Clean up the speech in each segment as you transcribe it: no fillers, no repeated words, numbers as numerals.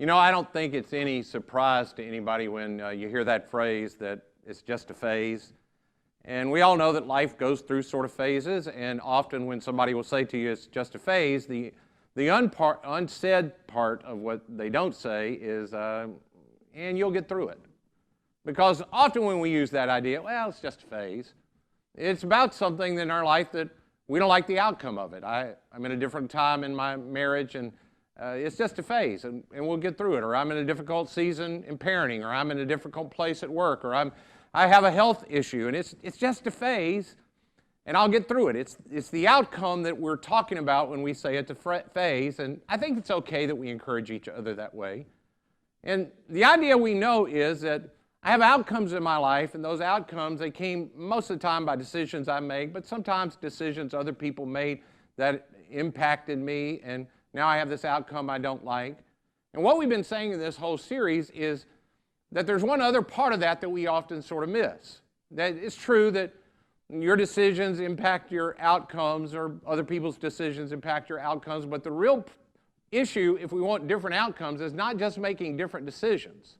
I don't think it's any surprise to anybody when you hear that phrase that it's just a phase. And we all know that life goes through sort of phases, and often when somebody will say to you it's just a phase, the unsaid part of what they don't say is, and you'll get through it. Because often when we use that idea, well, it's just a phase, it's about something in our life that we don't like the outcome of it. I'm in a different time in my marriage, and it's just a phase, and we'll get through it. Or I'm in a difficult season in parenting, or I'm in a difficult place at work, or I have a health issue, and it's just a phase, and I'll get through it. It's the outcome that we're talking about when we say it's a phase, and I think it's okay that we encourage each other that way. And the idea we know is that I have outcomes in my life, and those outcomes, they came most of the time by decisions I make, but sometimes decisions other people made that impacted me, and now I have this outcome I don't like. And what we've been saying in this whole series is that there's one other part of that we often sort of miss. That it's true that your decisions impact your outcomes, or other people's decisions impact your outcomes, but the real issue, if we want different outcomes, is not just making different decisions.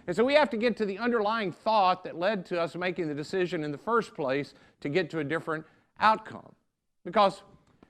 And so we have to get to the underlying thought that led to us making the decision in the first place to get to a different outcome. Because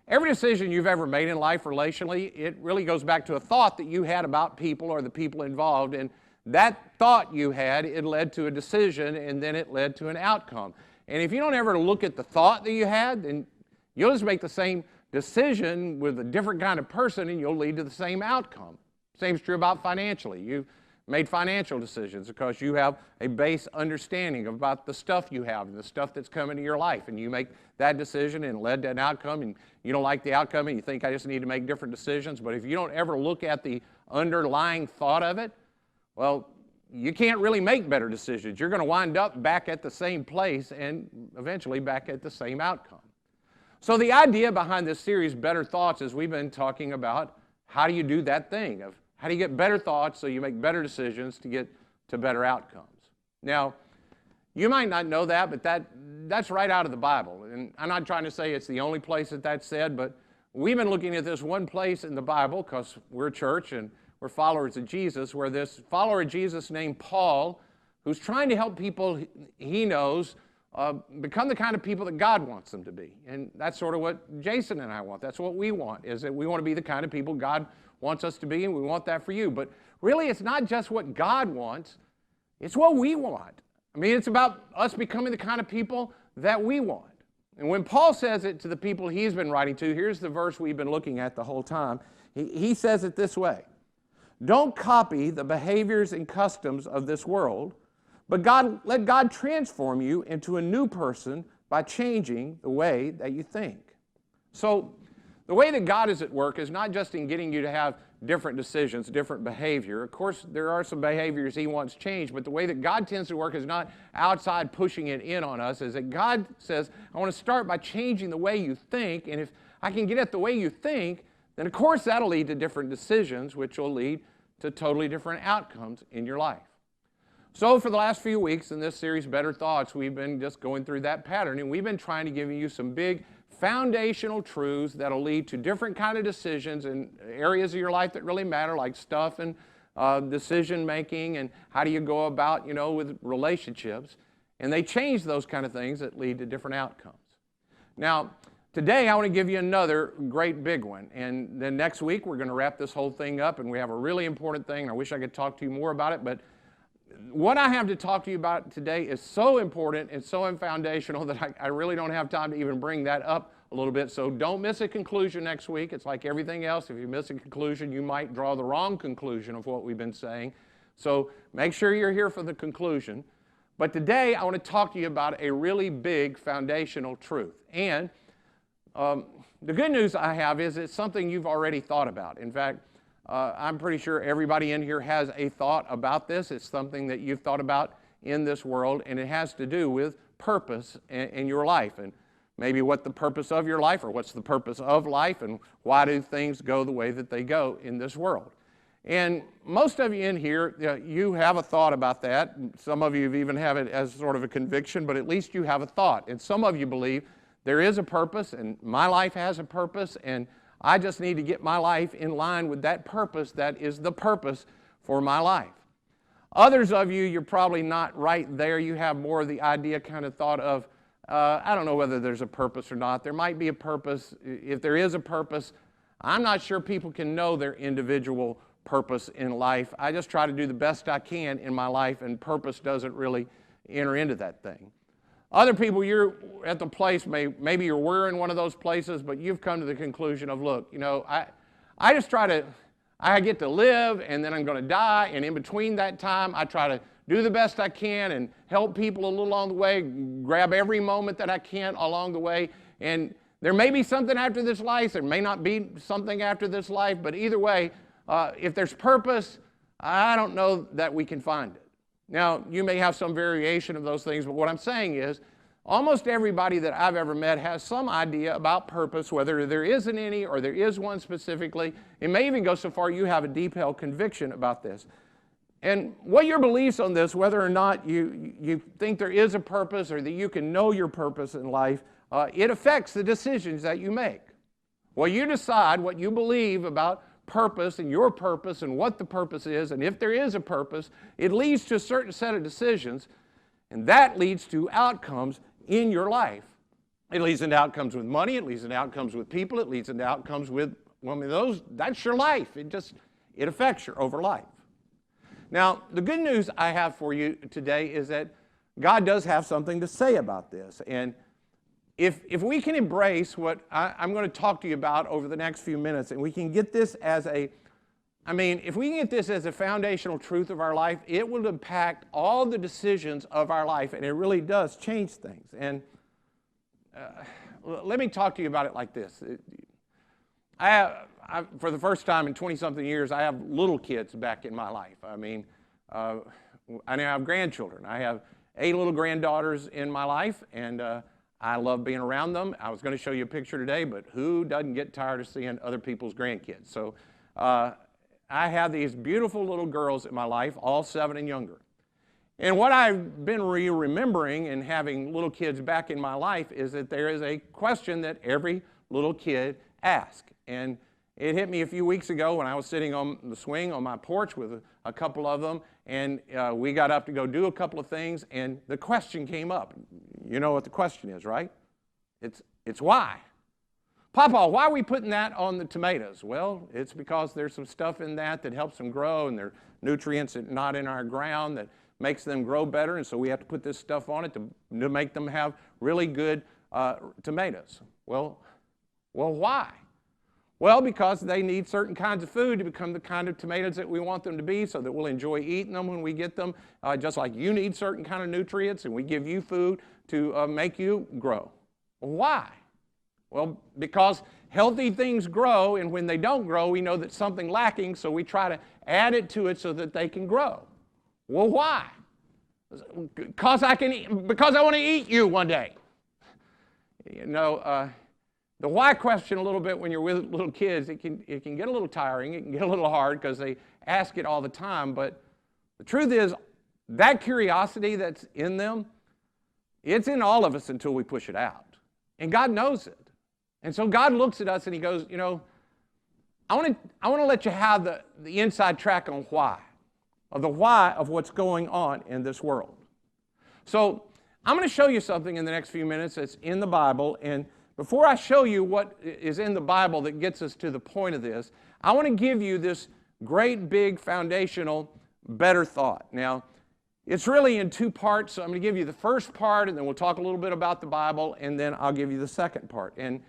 every decision you've ever made in life relationally, it really goes back to a thought that you had about people or the people involved, and that thought you had, it led to a decision, and then it led to an outcome. And if you don't ever look at the thought that you had, then you'll just make the same decision with a different kind of person, and you'll lead to the same outcome. Same's true about financially. You've made financial decisions because you have a base understanding about the stuff you have and the stuff that's coming to your life, and you make that decision and it led to an outcome, and you don't like the outcome and you think I just need to make different decisions. But if you don't ever look at the underlying thought of it, well, you can't really make better decisions. You're going to wind up back at the same place and eventually back at the same outcome. So the idea behind this series, Better Thoughts, is we've been talking about how do you do that thing of how do you get better thoughts so you make better decisions to get to better outcomes. Now, you might not know that, but that's right out of the Bible. And I'm not trying to say it's the only place that that's said, but we've been looking at this one place in the Bible because we're a church and we're followers of Jesus, where this follower of Jesus named Paul, who's trying to help people he knows become the kind of people that God wants them to be. And that's sort of what Jason and I want. That's what we want, is that we want to be the kind of people God wants us to be, and we want that for you. But really, it's not just what God wants, it's what we want. I mean, it's about us becoming the kind of people that we want. And when Paul says it to the people he's been writing to, here's the verse we've been looking at the whole time. He says it this way: don't copy the behaviors and customs of this world, but let God transform you into a new person by changing the way that you think. So the way that God is at work is not just in getting you to have different decisions, different behavior. Of course, there are some behaviors he wants changed, but the way that God tends to work is not outside pushing it in on us, is that God says, I want to start by changing the way you think, and if I can get at the way you think, then of course that'll lead to different decisions, which will lead to totally different outcomes in your life. So for the last few weeks in this series, Better Thoughts, we've been just going through that pattern, and we've been trying to give you some big foundational truths that'll lead to different kind of decisions in areas of your life that really matter, like stuff and decision making, and how do you go about, with relationships. And they change those kind of things that lead to different outcomes. Now, today I want to give you another great big one. And then next week we're going to wrap this whole thing up, and we have a really important thing. I wish I could talk to you more about it, but what I have to talk to you about today is so important and so foundational that I really don't have time to even bring that up a little bit. So don't miss a conclusion next week. It's like everything else. If you miss a conclusion, you might draw the wrong conclusion of what we've been saying. So make sure you're here for the conclusion. But today I want to talk to you about a really big foundational truth. And the good news I have is it's something you've already thought about. In fact, I'm pretty sure everybody in here has a thought about this. It's something that you've thought about in this world, and it has to do with purpose in your life, and maybe what the purpose of your life, or what's the purpose of life, and why do things go the way that they go in this world. And most of you in here, you have a thought about that. Some of you even have it as sort of a conviction, but at least you have a thought. And some of you believe there is a purpose, and my life has a purpose, and I just need to get my life in line with that purpose that is the purpose for my life. Others of you, you're probably not right there. You have more of the idea kind of thought of, I don't know whether there's a purpose or not. There might be a purpose. If there is a purpose, I'm not sure people can know their individual purpose in life. I just try to do the best I can in my life, and purpose doesn't really enter into that thing. Other people, you're at the place, maybe you were in one of those places, but you've come to the conclusion of, look, I just try to, I get to live, and then I'm going to die, and in between that time, I try to do the best I can and help people a little along the way, grab every moment that I can along the way, and there may be something after this life, there may not be something after this life, but either way, if there's purpose, I don't know that we can find it. Now, you may have some variation of those things, but what I'm saying is, almost everybody that I've ever met has some idea about purpose, whether there isn't any or there is one specifically. It may even go so far you have a deep-held conviction about this. And what your beliefs on this, whether or not you think there is a purpose or that you can know your purpose in life, it affects the decisions that you make. Well, you decide what you believe about purpose and your purpose and what the purpose is, and if there is a purpose, it leads to a certain set of decisions, and that leads to outcomes in your life. It leads into outcomes with money, it leads into outcomes with people, it leads into outcomes with, that's your life. It affects your over life. Now, the good news I have for you today is that God does have something to say about this, and if we can embrace what I'm going to talk to you about over the next few minutes, and we can get this as if we can get this as a foundational truth of our life, it will impact all the decisions of our life, and it really does change things. And let me talk to you about it like this. For the first time in 20-something years, I have little kids back in my life. I now have grandchildren. I have 8 little granddaughters in my life, and I love being around them. I was going to show you a picture today, but who doesn't get tired of seeing other people's grandkids? So I have these beautiful little girls in my life, all 7 and younger. And what I've been remembering and having little kids back in my life is that there is a question that every little kid asks. And it hit me a few weeks ago when I was sitting on the swing on my porch with a couple of them, and we got up to go do a couple of things, and the question came up. You know what the question is, right? It's why. Papa, why are we putting that on the tomatoes? Well, it's because there's some stuff in that helps them grow, and there are nutrients that are not in our ground that makes them grow better, and so we have to put this stuff on it to make them have really good tomatoes. Well, why? Well, because they need certain kinds of food to become the kind of tomatoes that we want them to be, so that we'll enjoy eating them when we get them, just like you need certain kind of nutrients, and we give you food to make you grow. Well, why? Well, because healthy things grow, and when they don't grow, we know that something's lacking, so we try to add it to it so that they can grow. Well, why? Because I want to eat you one day. The why question a little bit when you're with little kids, it can get a little tiring, it can get a little hard because they ask it all the time, but the truth is that curiosity that's in them, it's in all of us until we push it out. And God knows it. And so God looks at us and he goes, I want to let you have the inside track on why, of the why of what's going on in this world. So I'm going to show you something in the next few minutes that's in the Bible, and before I show you what is in the Bible that gets us to the point of this, I want to give you this great big foundational better thought. Now, it's really in 2 parts, so I'm going to give you the first part, and then we'll talk a little bit about the Bible, and then I'll give you the second part. And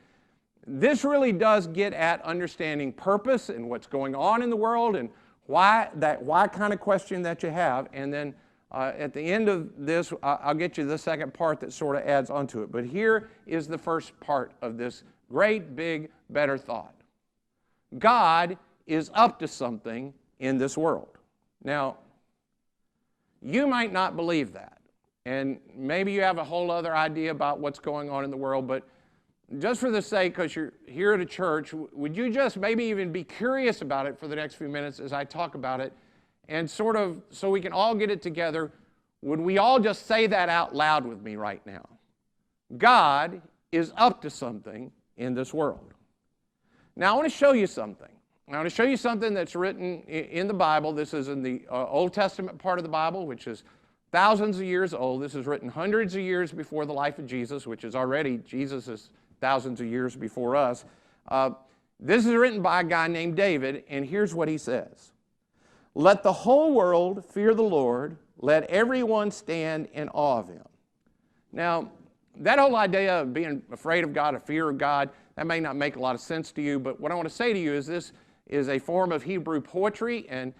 this really does get at understanding purpose and what's going on in the world and why kind of question that you have, and then at the end of this, I'll get you the second part that sort of adds onto it. But here is the first part of this great, big, better thought. God is up to something in this world. Now, you might not believe that. And maybe you have a whole other idea about what's going on in the world, but just for the sake, because you're here at a church, would you just maybe even be curious about it for the next few minutes as I talk about it? And sort of, so we can all get it together, would we all just say that out loud with me right now? God is up to something in this world. Now I want to show you something. I want to show you something that's written in the Bible. This is in the Old Testament part of the Bible, which is thousands of years old. This is written hundreds of years before the life of Jesus, which is already, Jesus is thousands of years before us. This is written by a guy named David, and here's what he says. Let the whole world fear the Lord. Let everyone stand in awe of him. Now, that whole idea of being afraid of God, a fear of God, that may not make a lot of sense to you, but what I want to say to you is this is a form of Hebrew poetry, and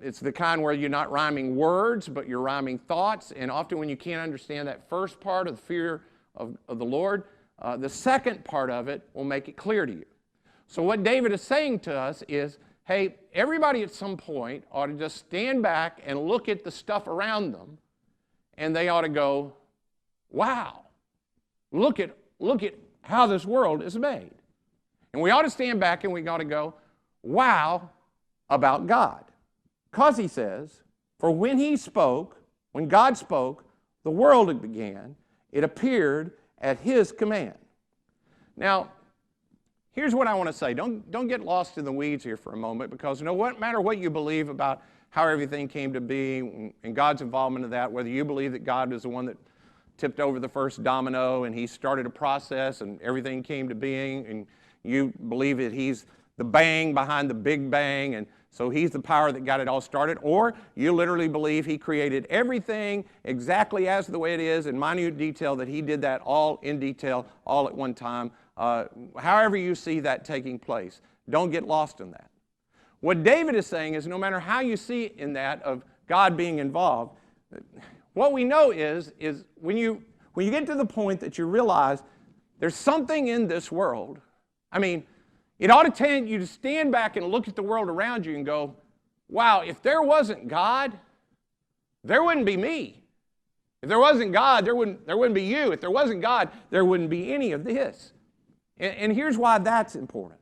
it's the kind where you're not rhyming words, but you're rhyming thoughts, and often when you can't understand that first part of the fear of the Lord, the second part of it will make it clear to you. So what David is saying to us is, hey, everybody at some point ought to just stand back and look at the stuff around them, and they ought to go, wow, look at how this world is made. And we ought to stand back and we ought to go, wow, about God. Because he says, for when God spoke, the world began, it appeared at his command. Now, here's what I want to say. Don't get lost in the weeds here for a moment, because no matter what you believe about how everything came to be and God's involvement in that, whether you believe that God is the one that tipped over the first domino and he started a process and everything came to being, and you believe that he's the bang behind the big bang, and so he's the power that got it all started, or you literally believe he created everything exactly as the way it is in minute detail, that he did that all in detail, all at one time. However you see that taking place, don't get lost in that. What David is saying is no matter how you see in that of God being involved, what we know is when you get to the point that you realize there's something in this world, I mean, it ought to tend you to stand back and look at the world around you and go, wow, if there wasn't God, there wouldn't be me. If there wasn't God, there wouldn't be you. If there wasn't God, there wouldn't be any of this. And here's why that's important.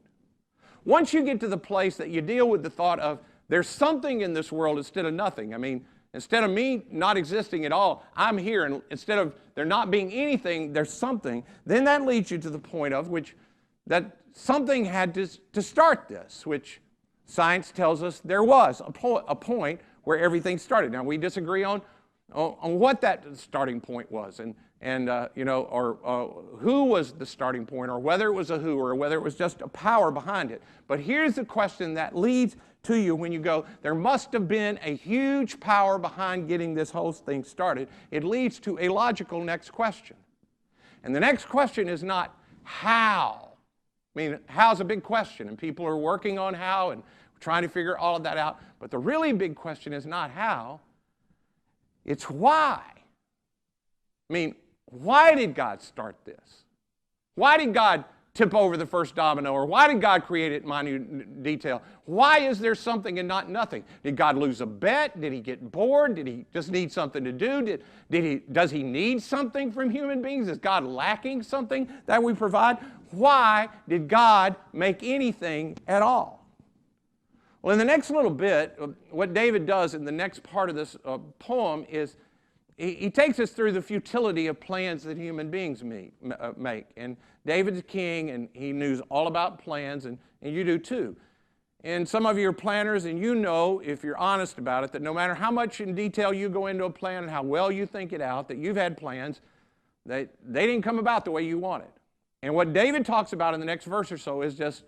Once you get to the place that you deal with the thought of there's something in this world instead of nothing. I mean, instead of me not existing at all, I'm here. And instead of there not being anything, there's something. Then that leads you to the point of that something had to start this, which science tells us there was a point where everything started. Now, we disagree on what that starting point was, or who was the starting point, or whether it was a who, or whether it was just a power behind it. But here's the question that leads to you when you go, there must have been a huge power behind getting this whole thing started. It leads to a logical next question. And the next question is not how. I mean, how's a big question, and people are working on how and trying to figure all of that out. But the really big question is not how, it's why. I mean, why did God start this? Why did God tip over the first domino? Or why did God create it in minute detail? Why is there something and not nothing? Did God lose a bet? Did he get bored? Did he just need something to do? Does he need something from human beings? Is God lacking something that we provide? Why did God make anything at all? Well, in the next little bit, what David does in the next part of this poem is he takes us through the futility of plans that human beings make. And David's king, and he knows all about plans, and you do too. And some of you are planners, and you know, if you're honest about it, that no matter how much in detail you go into a plan and how well you think it out, that you've had plans that they didn't come about the way you wanted. And what David talks about in the next verse or so is just,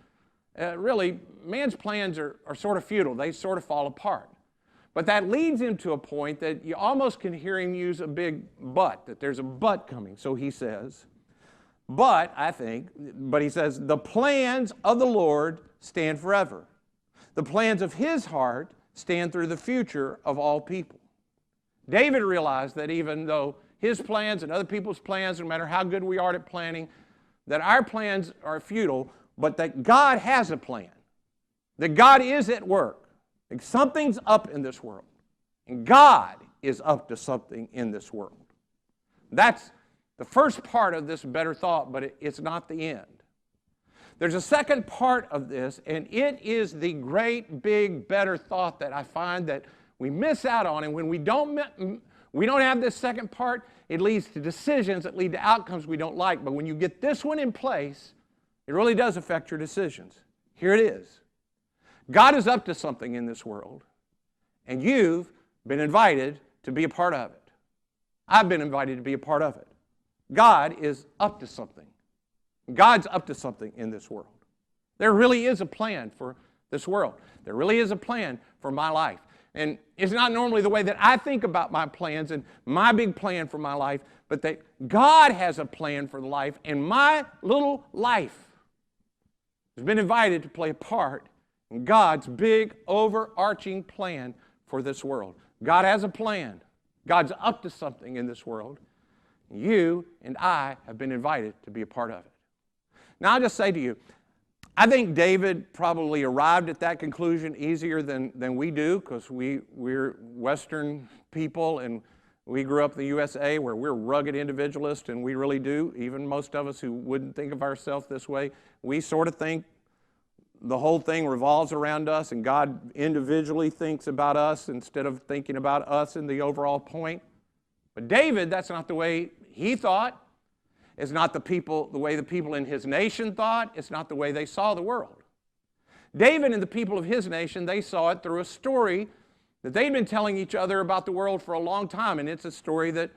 really, man's plans are sort of futile. They sort of fall apart. But that leads him to a point that you almost can hear him use a big but, that there's a but coming. So he says, but he says, the plans of the Lord stand forever. The plans of his heart stand through the future of all people. David realized that even though his plans and other people's plans, no matter how good we are at planning, that our plans are futile, but that God has a plan, that God is at work. Like something's up in this world, and God is up to something in this world. That's the first part of this better thought, but it's not the end. There's a second part of this, and it is the great, big, better thought that I find that we miss out on, and when we don't have this second part, it leads to decisions that lead to outcomes we don't like. But when you get this one in place, it really does affect your decisions. Here it is. God is up to something in this world, and you've been invited to be a part of it. I've been invited to be a part of it. God is up to something. God's up to something in this world. There really is a plan for this world. There really is a plan for my life. And it's not normally the way that I think about my plans and my big plan for my life, but that God has a plan for the life, and my little life has been invited to play a part in God's big overarching plan for this world. God has a plan. God's up to something in this world. You and I have been invited to be a part of it. Now, I'll just say to you, I think David probably arrived at that conclusion easier than we do, because we're Western people, and we grew up in the USA where we're rugged individualists, and we really do. Even most of us who wouldn't think of ourselves this way, we sort of think the whole thing revolves around us, and God individually thinks about us instead of thinking about us in the overall point. But David, that's not the way he thought. It's not the way the people in his nation thought. It's not the way they saw the world. David and the people of his nation, they saw it through a story that they'd been telling each other about the world for a long time, and it's a story that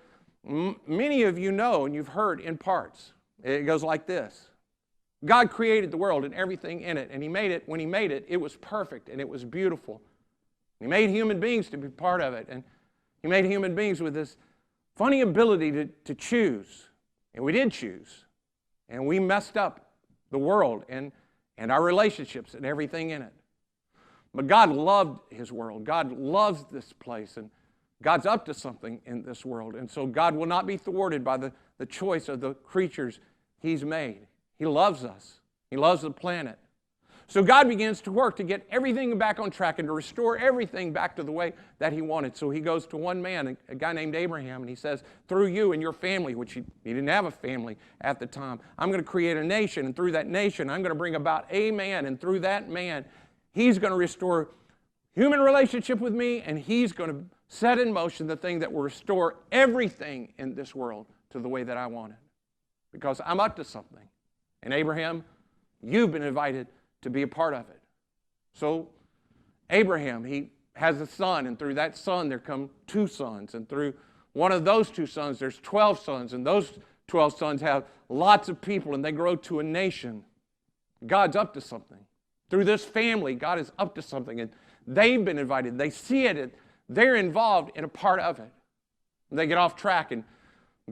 many of you know and you've heard in parts. It goes like this. God created the world and everything in it, and when He made it, it was perfect and it was beautiful. He made human beings to be part of it, and He made human beings with this funny ability to choose. And we did choose, and we messed up the world and our relationships and everything in it. But God loved His world. God loves this place, and God's up to something in this world. And so God will not be thwarted by the choice of the creatures He's made. He loves us. He loves the planet. So God begins to work to get everything back on track and to restore everything back to the way that He wanted. So He goes to one man, a guy named Abraham, and He says, through you and your family, which he didn't have a family at the time, I'm going to create a nation, and through that nation, I'm going to bring about a man, and through that man, He's going to restore human relationship with me, and He's going to set in motion the thing that will restore everything in this world to the way that I want it. Because I'm up to something. And Abraham, you've been invited to be a part of it. So Abraham, he has a son, and through that son there come 2 sons, and through one of those 2 sons there's 12 sons, and those 12 sons have lots of people, and they grow to a nation. God's up to something. Through this family, God is up to something, and they've been invited. They see it, they're involved in a part of it. And they get off track, and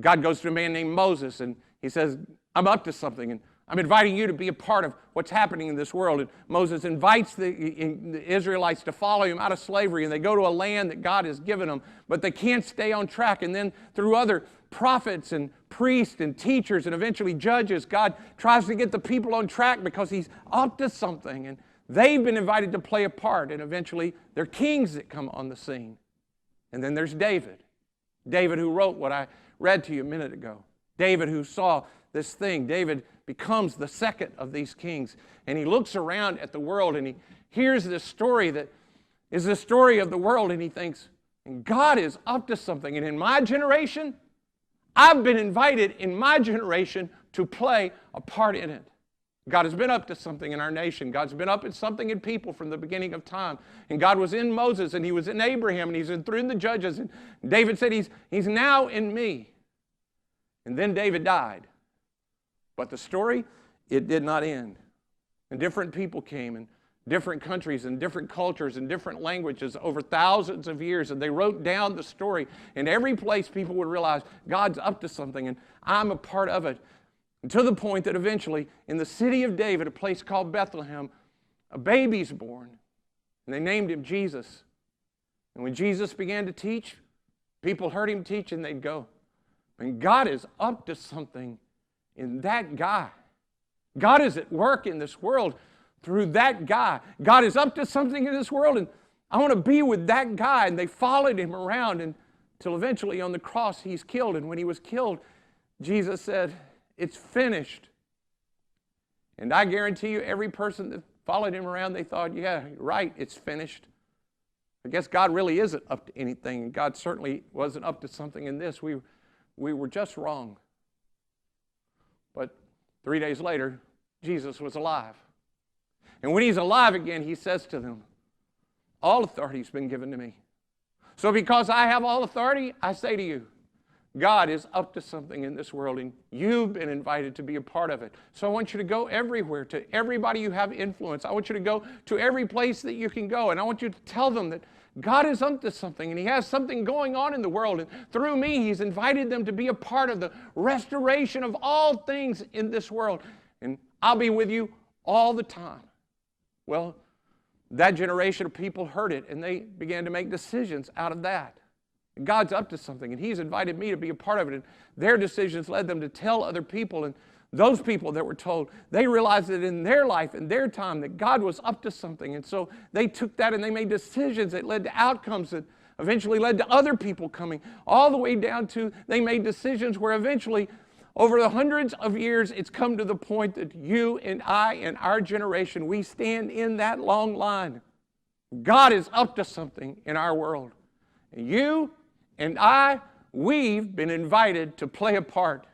God goes to a man named Moses, and He says, I'm up to something, and I'm inviting you to be a part of what's happening in this world. And Moses invites the Israelites to follow him out of slavery, and they go to a land that God has given them, but they can't stay on track. And then through other prophets and priests and teachers and eventually judges, God tries to get the people on track because He's up to something. And they've been invited to play a part, and eventually they're kings that come on the scene. And then there's David. David who wrote what I read to you a minute ago. David who saw this thing. David becomes the second of these kings, and he looks around at the world, and he hears this story that is the story of the world, and he thinks, God is up to something. And in my generation, I've been invited in my generation to play a part in it. God has been up to something in our nation. God's been up to something in people from the beginning of time. And God was in Moses, and He was in Abraham, and He's through the judges. And David said, He's now in me. And then David died. But the story, it did not end. And different people came, and different countries and different cultures and different languages over thousands of years, and they wrote down the story. And every place people would realize God's up to something, and I'm a part of it. And to the point that eventually, in the city of David, a place called Bethlehem, a baby's born, and they named him Jesus. And when Jesus began to teach, people heard Him teach, and they'd go. And God is up to something in that guy. God is at work in this world through that guy. God is up to something in this world, and I want to be with that guy. And they followed Him around until eventually on the cross He's killed. And when He was killed, Jesus said, it's finished. And I guarantee you, every person that followed Him around, they thought, yeah, right, it's finished. I guess God really isn't up to anything. God certainly wasn't up to something in this. We were just wrong. But 3 days later, Jesus was alive. And when he's alive again, he says to them, all authority has been given to me. So because I have all authority, I say to you, God is up to something in this world, and you've been invited to be a part of it. So I want you to go everywhere, to everybody you have influence. I want you to go to every place that you can go, and I want you to tell them that God is up to something, and he has something going on in the world, and through me, he's invited them to be a part of the restoration of all things in this world, and I'll be with you all the time. Well, that generation of people heard it, and they began to make decisions out of that. God's up to something, and he's invited me to be a part of it. And their decisions led them to tell other people, and those people that were told, they realized that in their life, in their time, that God was up to something. And so they took that and they made decisions that led to outcomes that eventually led to other people coming, all the way down to they made decisions where eventually, over the hundreds of years, it's come to the point that you and I and our generation, we stand in that long line. God is up to something in our world. And you and I, we've been invited to play a part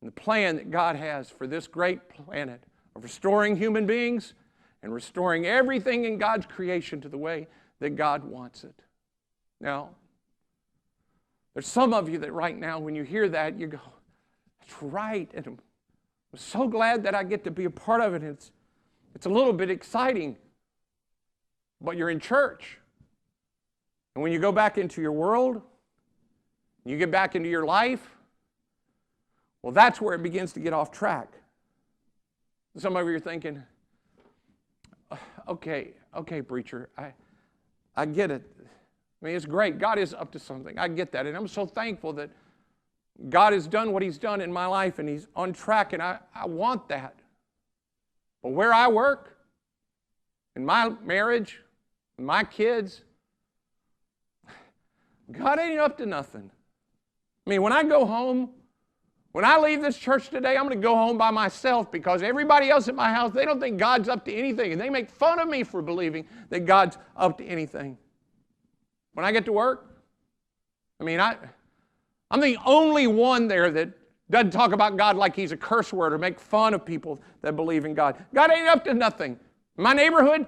in the plan that God has for this great planet of restoring human beings and restoring everything in God's creation to the way that God wants it. Now, there's some of you that right now, when you hear that, you go, that's right, and I'm so glad that I get to be a part of it. It's a little bit exciting, but you're in church. And when you go back into your world, you get back into your life, well, that's where it begins to get off track. Some of you are thinking, okay, preacher, I get it. I mean, it's great. God is up to something. I get that. And I'm so thankful that God has done what he's done in my life, and he's on track, and I want that. But where I work, in my marriage, in my kids, God ain't up to nothing. I mean, when I go home, when I leave this church today, I'm going to go home by myself because everybody else at my house, they don't think God's up to anything, and they make fun of me for believing that God's up to anything. When I get to work, I mean, I'm the only one there that doesn't talk about God like he's a curse word or make fun of people that believe in God. God ain't up to nothing. My neighborhood,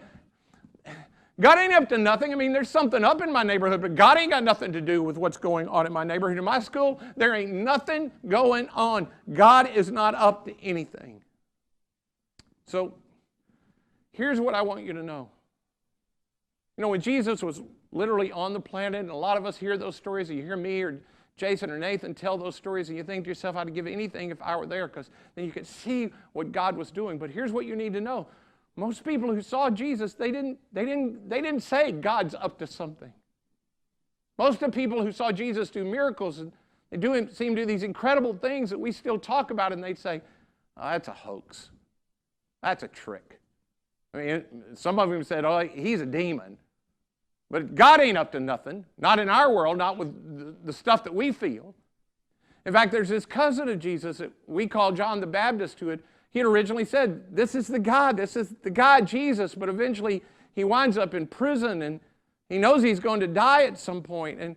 God ain't up to nothing. I mean, there's something up in my neighborhood, but God ain't got nothing to do with what's going on in my neighborhood. In my school, there ain't nothing going on. God is not up to anything. So, here's what I want you to know. You know, when Jesus was literally on the planet, and a lot of us hear those stories, and you hear me or Jason or Nathan tell those stories, and you think to yourself, I'd give anything if I were there, because then you could see what God was doing. But here's what you need to know. Most people who saw Jesus, they didn't say God's up to something. Most of the people who saw Jesus do miracles, and they seem to do these incredible things that we still talk about, and they'd say, oh, that's a hoax. That's a trick. I mean, some of them said, oh, he's a demon. But God ain't up to nothing, not in our world, not with the stuff that we feel. In fact, there's this cousin of Jesus that we call John the Baptist who he had originally said, this is the God, Jesus, but eventually he winds up in prison, and he knows he's going to die at some point. And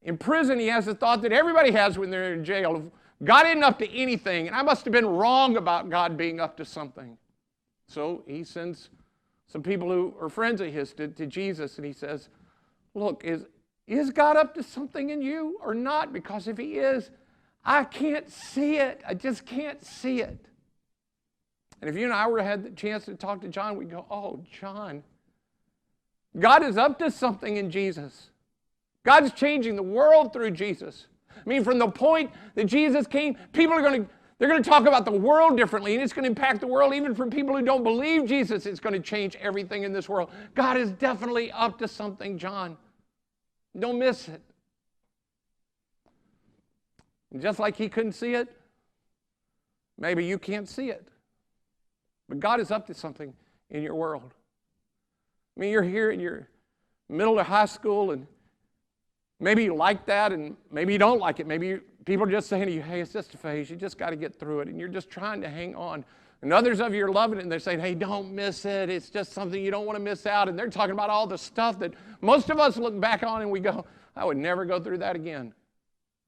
in prison, he has the thought that everybody has when they're in jail. God isn't up to anything, and I must have been wrong about God being up to something. So he sends some people who are friends of his to Jesus, and he says, look, is God up to something in you or not? Because if he is, I can't see it. I just can't see it. And if you and I were had the chance to talk to John, we'd go, oh, John, God is up to something in Jesus. God's changing the world through Jesus. I mean, from the point that Jesus came, people are going to talk about the world differently, and it's going to impact the world. Even for people who don't believe Jesus, it's going to change everything in this world. God is definitely up to something, John. Don't miss it. And just like he couldn't see it, maybe you can't see it. But God is up to something in your world. I mean, you're here in your middle of high school, and maybe you like that, and maybe you don't like it. Maybe people are just saying to you, hey, it's just a phase. You just got to get through it, and you're just trying to hang on. And others of you are loving it, and they're saying, hey, don't miss it. It's just something you don't want to miss out. And they're talking about all the stuff that most of us look back on, and we go, I would never go through that again.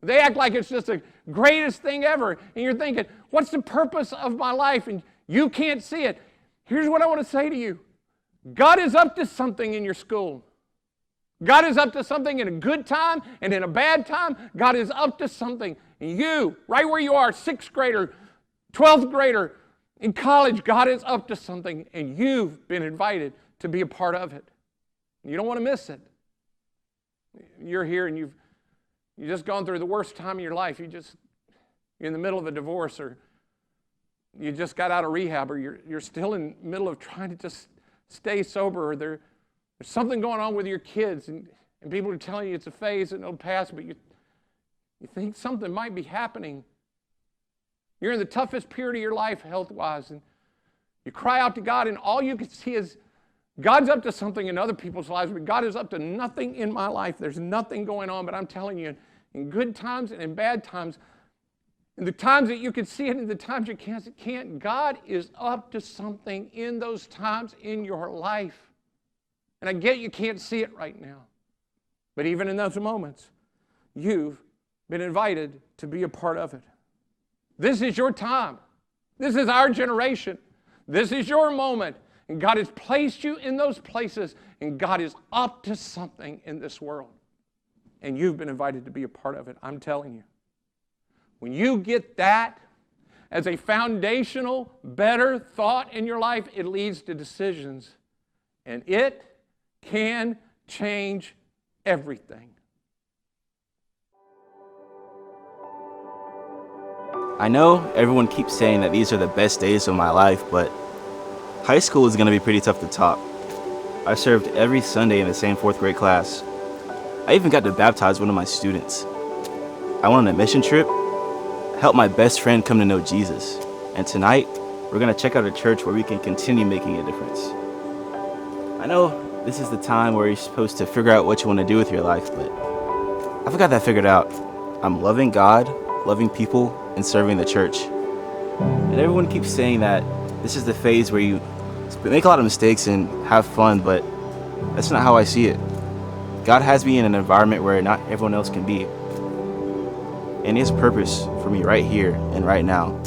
They act like it's just the greatest thing ever. And you're thinking, what's the purpose of my life? And you can't see it. Here's what I want to say to you. God is up to something in your school. God is up to something in a good time and in a bad time. God is up to something. And you, right where you are, 6th grader, 12th grader, in college, God is up to something, and you've been invited to be a part of it. You don't want to miss it. You're here and you've just gone through the worst time of your life. You're in the middle of a divorce, or you just got out of rehab, or you're still in the middle of trying to just stay sober, or there's something going on with your kids, and people are telling you it's a phase and it'll pass, but you think something might be happening. You're in the toughest period of your life health-wise, and you cry out to God, and all you can see is God's up to something in other people's lives, but God is up to nothing in my life. There's nothing going on, but I'm telling you, in good times and in bad times, in the times that you can see it and the times you can't, God is up to something in those times in your life. And I get you can't see it right now, but even in those moments, you've been invited to be a part of it. This is your time. This is our generation. This is your moment. And God has placed you in those places, and God is up to something in this world. And you've been invited to be a part of it. I'm telling you. When you get that as a foundational, better thought in your life, it leads to decisions. And it can change everything. I know everyone keeps saying that these are the best days of my life, but high school is going to be pretty tough to top. I served every Sunday in the same 4th grade class. I even got to baptize one of my students. I went on a mission trip, helped my best friend come to know Jesus, and tonight we're going to check out a church where we can continue making a difference. I know this is the time where you're supposed to figure out what you want to do with your life, but I've got that figured out. I'm loving God, loving people, and serving the church. And everyone keeps saying that this is the phase where you make a lot of mistakes and have fun, but that's not how I see it. God has me in an environment where not everyone else can be. And He has a purpose for me right here and right now.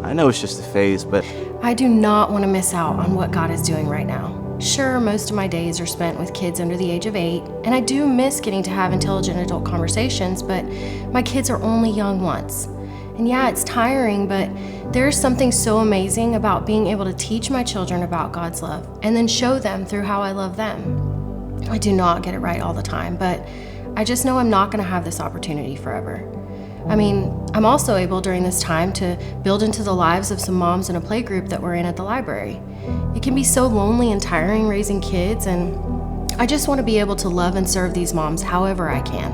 I know it's just a phase, but I do not want to miss out on what God is doing right now. Sure, most of my days are spent with kids under the age of 8, and I do miss getting to have intelligent adult conversations, but my kids are only young once. And yeah, it's tiring, but there's something so amazing about being able to teach my children about God's love and then show them through how I love them. I do not get it right all the time, but I just know I'm not going to have this opportunity forever. I mean, I'm also able during this time to build into the lives of some moms in a play group that we're in at the library. It can be so lonely and tiring raising kids, and I just want to be able to love and serve these moms however I can.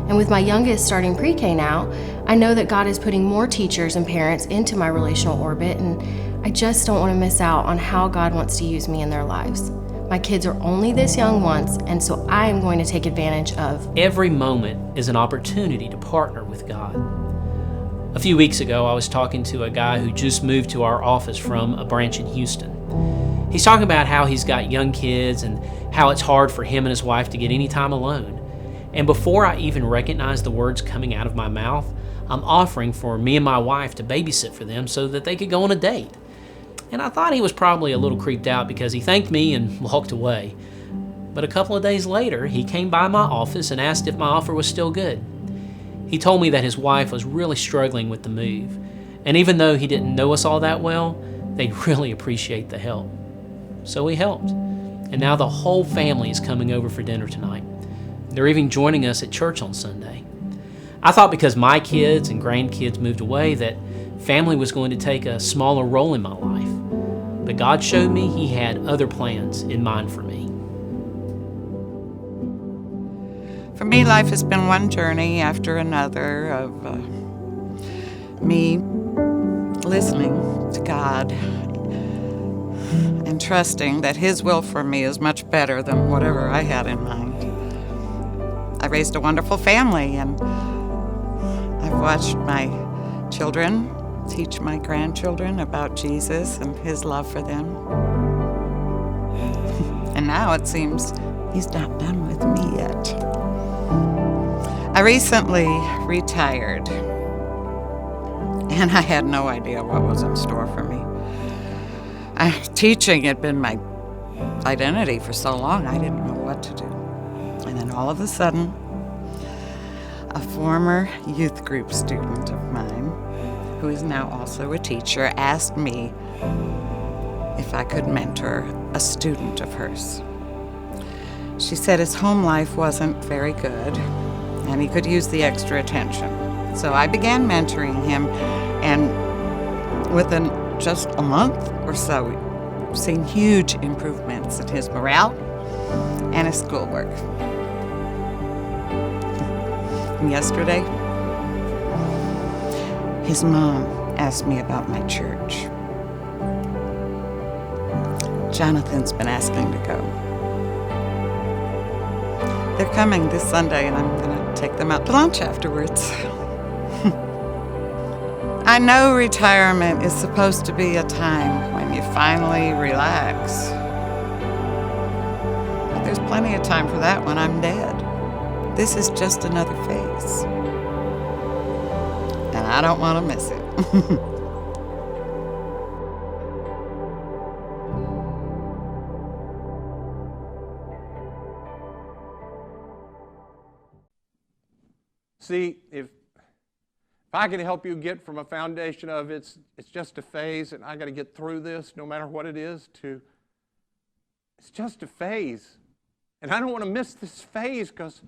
And with my youngest starting pre-K now, I know that God is putting more teachers and parents into my relational orbit, and I just don't want to miss out on how God wants to use me in their lives. My kids are only this young once, and so I am going to take advantage of every moment is an opportunity to partner with God. A few weeks ago, I was talking to a guy who just moved to our office from a branch in Houston. He's talking about how he's got young kids and how it's hard for him and his wife to get any time alone. And before I even recognize the words coming out of my mouth, I'm offering for me and my wife to babysit for them so that they could go on a date. And I thought he was probably a little creeped out because he thanked me and walked away. But a couple of days later, he came by my office and asked if my offer was still good. He told me that his wife was really struggling with the move. And even though he didn't know us all that well, they'd really appreciate the help. So he helped. And now the whole family is coming over for dinner tonight. They're even joining us at church on Sunday. I thought because my kids and grandkids moved away that family was going to take a smaller role in my life. But God showed me He had other plans in mind for me. For me, life has been one journey after another of me listening to God and trusting that His will for me is much better than whatever I had in mind. I raised a wonderful family, and I've watched my children teach my grandchildren about Jesus and His love for them. And now it seems He's not done with me yet. I recently retired, and I had no idea what was in store for me. Teaching had been my identity for so long, I didn't know what to do. And then all of a sudden, a former youth group student of mine, who is now also a teacher, asked me if I could mentor a student of hers. She said his home life wasn't very good, and he could use the extra attention. So I began mentoring him, and within just a month or so, we've seen huge improvements in his morale and his schoolwork. And yesterday, his mom asked me about my church. Jonathan's been asking to go. They're coming this Sunday, and I'm going to take them out to lunch afterwards. I know retirement is supposed to be a time when you finally relax. But there's plenty of time for that when I'm dead. This is just another phase. And I don't want to miss it. See, if I can help you get from a foundation of it's just a phase and I got to get through this no matter what it is, to it's just a phase. And I don't want to miss this phase because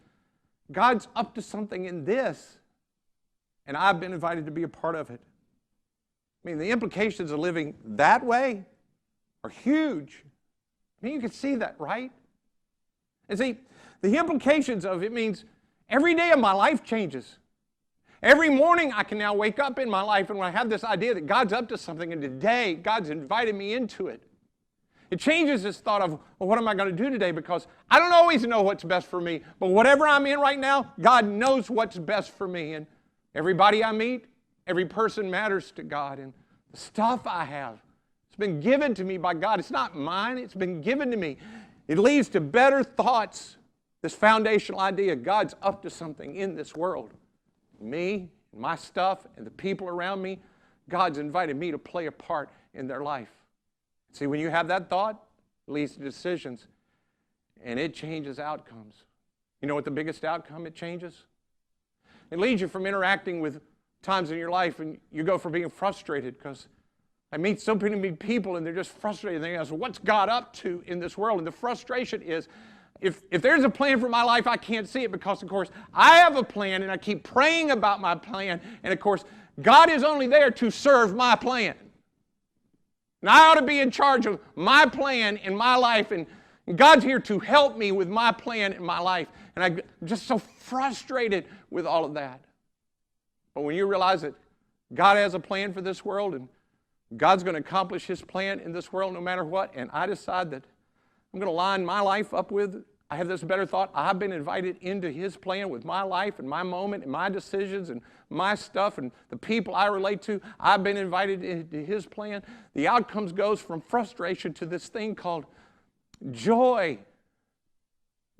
God's up to something in this. And I've been invited to be a part of it. I mean, the implications of living that way are huge. I mean, you can see that, right? And see, the implications of it means every day of my life changes. Every morning I can now wake up in my life and when I have this idea that God's up to something and today God's invited me into it. It changes this thought of, well, what am I going to do today? Because I don't always know what's best for me. But whatever I'm in right now, God knows what's best for me. And everybody I meet, every person matters to God. And the stuff I have, it's been given to me by God. It's not mine. It's been given to me. It leads to better thoughts. This foundational idea, God's up to something in this world. Me, and my stuff, and the people around me, God's invited me to play a part in their life. See, when you have that thought, it leads to decisions, and it changes outcomes. You know what the biggest outcome it changes? It leads you from interacting with times in your life, and you go from being frustrated because I meet so many people, and they're just frustrated. They ask, what's God up to in this world? And the frustration is, if there's a plan for my life, I can't see it because, of course, I have a plan, and I keep praying about my plan, and, of course, God is only there to serve my plan. And I ought to be in charge of my plan in my life, and God's here to help me with my plan in my life. And I'm just so frustrated with all of that. But when you realize that God has a plan for this world, and God's going to accomplish His plan in this world no matter what, and I decide that I'm going to line my life up with, I have this better thought, I've been invited into His plan with my life and my moment and my decisions and my stuff and the people I relate to, I've been invited into His plan. The outcomes goes from frustration to this thing called joy.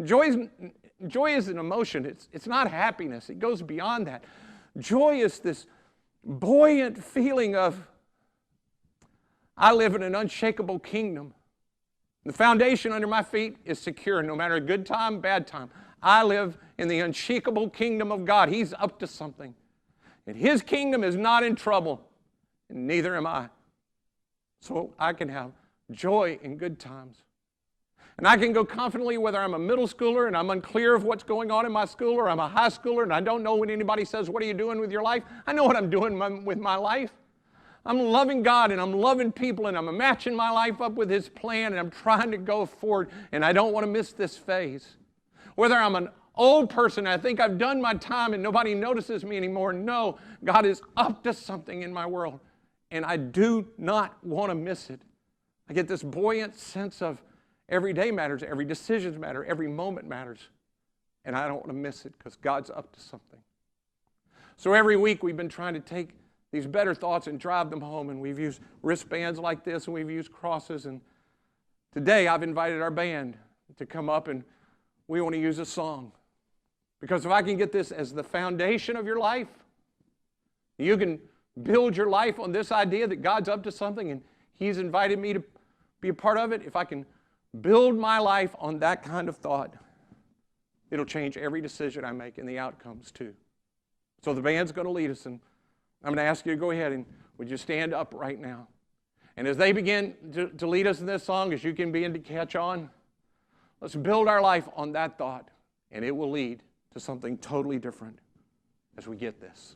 Joy is an emotion. It's not happiness. It goes beyond that. Joy is this buoyant feeling of, I live in an unshakable kingdom. The foundation under my feet is secure, no matter good time, bad time. I live in the unshakable kingdom of God. He's up to something. And His kingdom is not in trouble, and neither am I. So I can have joy in good times. And I can go confidently whether I'm a middle schooler and I'm unclear of what's going on in my school, or I'm a high schooler and I don't know when anybody says, what are you doing with your life? I know what I'm doing with my life. I'm loving God and I'm loving people and I'm matching my life up with His plan and I'm trying to go forward and I don't want to miss this phase. Whether I'm an old person, I think I've done my time and nobody notices me anymore. No, God is up to something in my world and I do not want to miss it. I get this buoyant sense of every day matters, every decision matters, every moment matters. And I don't want to miss it because God's up to something. So every week we've been trying to take these better thoughts and drive them home. And we've used wristbands like this and we've used crosses. And today I've invited our band to come up and we want to use a song. Because if I can get this as the foundation of your life, you can build your life on this idea that God's up to something and He's invited me to be a part of it, if I can build my life on that kind of thought, it'll change every decision I make and the outcomes too. So the band's going to lead us, and I'm going to ask you to go ahead and would you stand up right now? And as they begin to lead us in this song, as you can begin to catch on, let's build our life on that thought, and it will lead to something totally different as we get this.